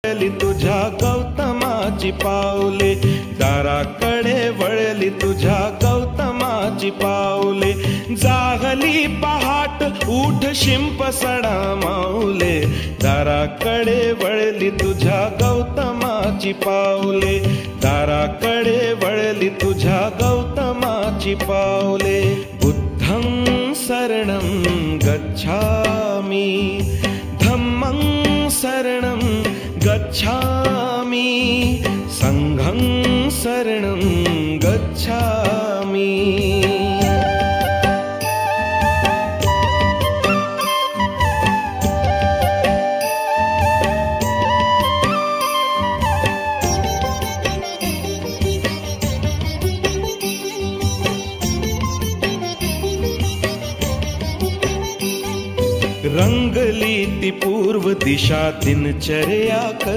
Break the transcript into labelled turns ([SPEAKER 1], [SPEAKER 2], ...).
[SPEAKER 1] वळली तुझ्या गौतमाची पावले, दाराकडे वळली तुझ्या गौतमाची पावले. जागली पहाट उठ शिंप सडा माऊले, दाराकडे वळली तुझ्या गौतमाची पावले, दाराकडे वळली तुझ्या गौतमाची पावले. बुद्धं शरणं गच्छामि, धम्मं शरणं गच्छामि, संघं शरणं गच्छामि. रंगली ती पूर्व दिशा दिनचर्या कर